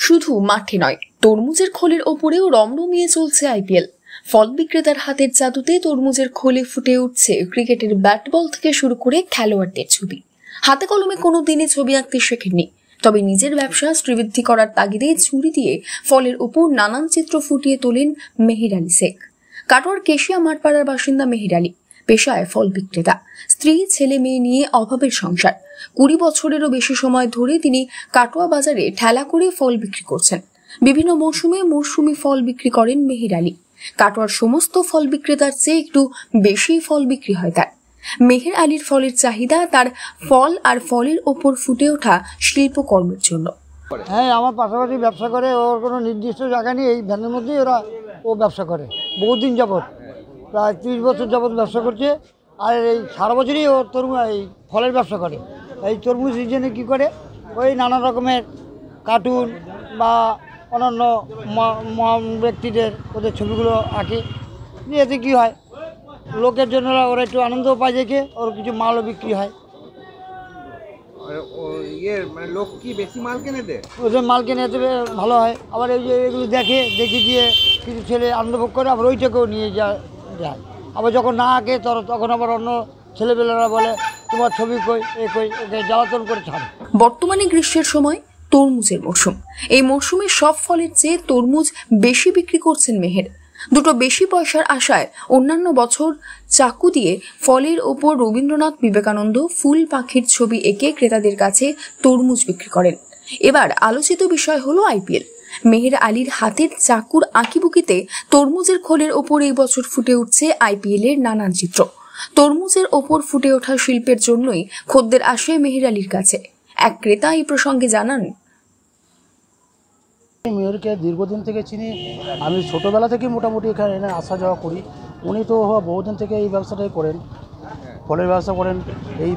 শুধু মাঠে নয়, তরমুজের খোলের ওপরেও রমরমিয়ে চলছে আইপিএল। ফল বিক্রেতার হাতের জাদুতে তরমুজের খোলে ফুটে উঠছে ক্রিকেটের ব্যাট বল থেকে শুরু করে খেলোয়াড়দের ছবি। হাতে কলমে কোনো দিনে ছবি আঁকতে শেখেননি, তবে নিজের ব্যবসা শ্রীবৃদ্ধি করার তাগিদে ছুরি দিয়ে ফলের উপর নানান চিত্র ফুটিয়ে তোলেন মেহের আলী শেখ। কাটোয়ার কেশিয়া মাঠপাড়ার বাসিন্দা মেহের আলী পেশায় ফল বিক্রেতা। স্ত্রী ছেলে মেয়ে নিয়ে অভাবের সংসার। 20 বছরেরও বেশি সময় ধরে তিনি কাটোয়া বাজারে ঠেলা করে ফল বিক্রি করছেন। বিভিন্ন মৌসুমি ফল বিক্রি করেন মেহের আলী। কাটোয়ার সমস্ত ফল বিক্রেতার চেয়ে একটু বেশি ফল বিক্রি হয় তার। মেহের আলীর ফলের চাহিদা তার ফল আর ফলের ওপর ফুটে ওঠা শিল্পকর্মের জন্য। হ্যাঁ, আমার পাশাপাশি ব্যবসা করে, ওর কোনো নির্দিষ্ট জায়গা নেই, এই ভ্যানের মধ্যেই ও ব্যবসা করে বহুদিন যাবৎ, প্রায় 30 বছর যাবৎ ব্যবসা করছে। আর এই সারা বছরই ও এই ফলের ব্যবসা করে। এই তরমুজ সিজনে কী করে, ওই নানা রকমের কার্টুন বা অন্যান্য মহান ব্যক্তিদের ওদের ছবিগুলো আঁকে। এতে কী হয়, লোকের জন্য ওরা একটু আনন্দও পায়, দেখে ওর কিছু মালও বিক্রি হয়। লোক কি বেশি মাল কিনে দেয়? ওদের মাল কিনে দেবে ভালো হয়। আবার এই যে এগুলো দেখে গিয়ে কিছু ছেলে আনন্দ ভোগ করে, আবার ওইটাকেও নিয়ে যায়। আবার যখন না আঁকে তখন আবার অন্য ছেলেপেলেরা বলে তোমার ছবি কই, ওকে জ্বালাতন করে ছাড়ে। বর্তমানে গ্রীষ্মের সময় তরমুজের মৌসুম। এই মৌসুমে সব ফলের চেয়ে তরমুজ বেশি বিক্রি করছেন মেহের। দুটো বেশি পয়সার আশায় অন্যান্য বছর চাকু দিয়ে ফলের ওপর রবীন্দ্রনাথ, বিবেকানন্দ, ফুল পাখির ছবি এঁকে ক্রেতাদের কাছে তরমুজ বিক্রি করেন। এবার আলোচিত বিষয় হলো আইপিএল। মেহের আলীর হাতের চাকুর আঁকিবুকিতে তরমুজের খোলের ওপর এই বছর ফুটে উঠছে আইপিএল এর নানান চিত্র। তরমুজের ওপর ফুটে ওঠা শিল্পের জন্যই খদ্দের আসে মেহের আলীর কাছে। এক ক্রেতা এই প্রসঙ্গে জানান, মেহেরকে দীর্ঘদিন থেকে চিনি, আমি ছোটোবেলা থেকে মোটামুটি এখানে আসা যাওয়া করি। উনি তো বহুদিন থেকে এই ব্যবসাটাই করেন, ফলের ব্যবসা করেন। এই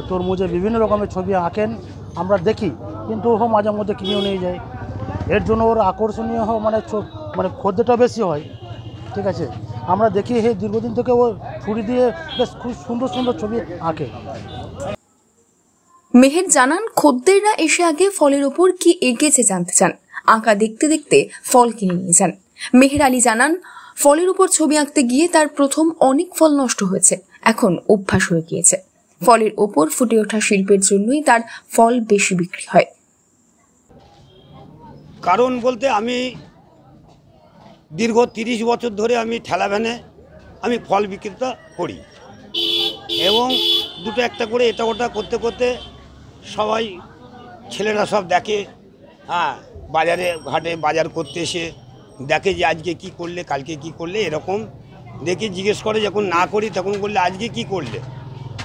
তরমুজের বিভিন্ন রকমের ছবি আঁকেন, আমরা দেখি, কিন্তু মাঝে মধ্যে কিনেও নিয়ে যায়। এর জন্য ওর আকর্ষণীয় মানে খদ্দেরটা বেশি হয়। ঠিক আছে, আমরা দেখি দীর্ঘদিন থেকে ও ছুরি দিয়ে বেশ খুব সুন্দর সুন্দর ছবি আঁকে। মেহের জানান, খদ্দেররা এসে আগে ফলের ওপর কি এঁকেছে জানতে চান, আঁকা দেখতে দেখতে ফল কিনে নিয়ে যান। মেহের আলী জানান, ফলের উপর ছবি আঁকতে গিয়ে তার প্রথম অনেক ফল নষ্ট হয়েছে, এখন অভ্যাস হয়ে গিয়েছে। ফলের ওপর ফুটে ওঠা শিল্পের জন্যই তার ফল বেশি বিক্রি হয়। কারণ বলতে আমি দীর্ঘ 30 বছর ধরে আমি ঠেলা ভ্যানে আমি ফল বিক্রেতা করি, এবং দুটো একটা করে এটা ওটা করতে করতে সবাই ছেলেরা সব দেখে। হ্যাঁ, বাজারে ঘাটে বাজার করতে এসে দেখে যে আজকে কি করলে, কালকে কি করলে, এরকম দেখে জিজ্ঞেস করে। যখন না করি তখন বললে আজকে কি করলে।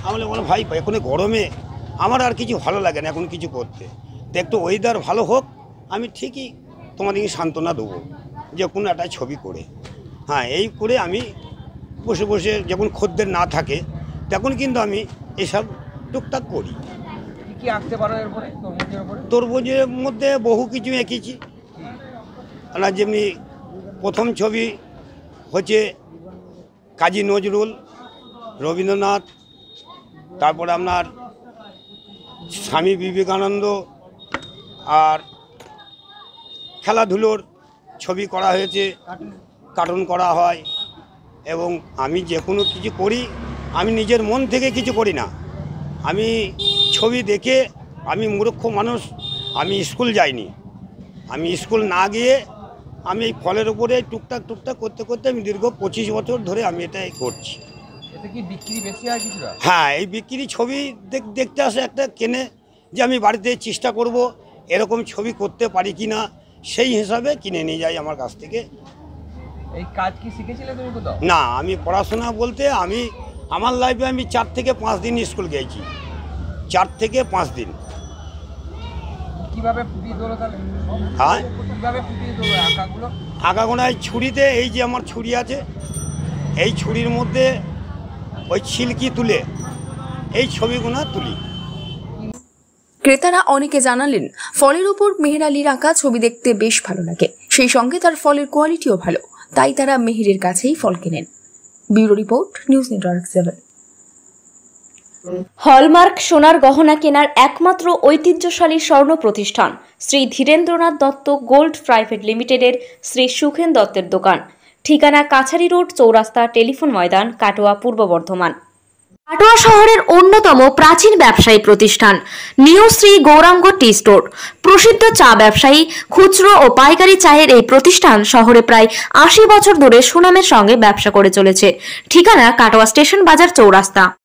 আমি বলো ভাই, এখন গরমে আমার আর কিছু ভালো লাগে না এখন কিছু করতে, তো একটু ওয়েদার ভালো হোক, আমি ঠিকই তোমাদেরকে সান্ত্বনা দেবো যে কোনো একটা ছবি করে। হ্যাঁ, এই করে আমি বসে বসে যখন খদ্দের না থাকে তখন কিন্তু আমি এসব টুকটাক করি। কি আঁকতে পারো এরপরে তরমুজের মধ্যে বহু কিছু এঁকেছি। না, যেমনি প্রথম ছবি হচ্ছে কাজী নজরুল, রবীন্দ্রনাথ, তারপরে আপনার স্বামী বিবেকানন্দ, আর খেলাধুলোর ছবি করা হয়েছে, কার্টুন করা হয়। এবং আমি যে কোনো কিছু করি, আমি নিজের মন থেকে কিছু করি না। আমি ছবি দেখে, আমি মূর্খ মানুষ, আমি স্কুল যাইনি। আমি স্কুল না গিয়ে আমি এই ফলের উপরে টুকটাক করতে করতে আমি দীর্ঘ 25 বছর ধরে আমি এটাই করছি। এতে কি বিক্রি বেশি হয় কিছুটা? হ্যাঁ, এই বিক্রি ছবি দেখতে আসে একটা কেনে, যে আমি বাড়িতে চেষ্টা করব এরকম ছবি করতে পারি কি না, সেই হিসাবে কিনে নিয়ে যাই আমার কাছ থেকে। এই কাজ কি শিখেছিলে তুমি কোথাও? না, আমি পড়াশোনা বলতে আমি আমার লাইফে আমি 4 থেকে 5 দিন স্কুল গিয়েছি। 4 থেকে 5 দিন। কিভাবে ফুটিয়ে তোলো তাহলে? হ্যাঁ, কিভাবে ফুটিয়ে তোলো আঁকাগুলো? আঁকাগোনায় ছুরিতে, এই যে আমার ছুরি আছে, এই ছুরির মধ্যে ওই ছিলকি তুলে এই ছবিগুলো তুলি। ক্রেতারা অনেকে জানালেন, ফলের উপর মেহের আলীর আঁকা ছবি দেখতে বেশ ভালো লাগে, সেই সঙ্গে তার ফলের কোয়ালিটিও ভালো, তাই তারা মেহেরের কাছেই ফল কেনেন। Bureau report, news network 7। Hallmark সোনার গহনা কেনার একমাত্র ঐতিহ্যশালী স্বর্ণ প্রতিষ্ঠান শ্রী ধীরেন্দ্রনাথ দত্ত গোল্ড প্রাইভেট লিমিটেডের শ্রী সুখেন দত্তের দোকান। ঠিকানা কাছারি রোড, চৌরাস্তা, টেলিফোন ময়দান, কাটোয়া, পূর্ব বর্ধমান। কাটোয়া শহরের অন্যতম প্রাচীন ব্যবসায়ী প্রতিষ্ঠান new Shri Gauranga tea store. প্রসিদ্ধ চা ব্যবসায়ী, খুচরো ও পাইকারি চায়ের এই প্রতিষ্ঠান শহরে প্রায় 80 বছর ধরে সুনামের সঙ্গে ব্যবসা করে চলেছে। ঠিকানা কাটোয়া স্টেশন বাজার, চৌরাস্তা।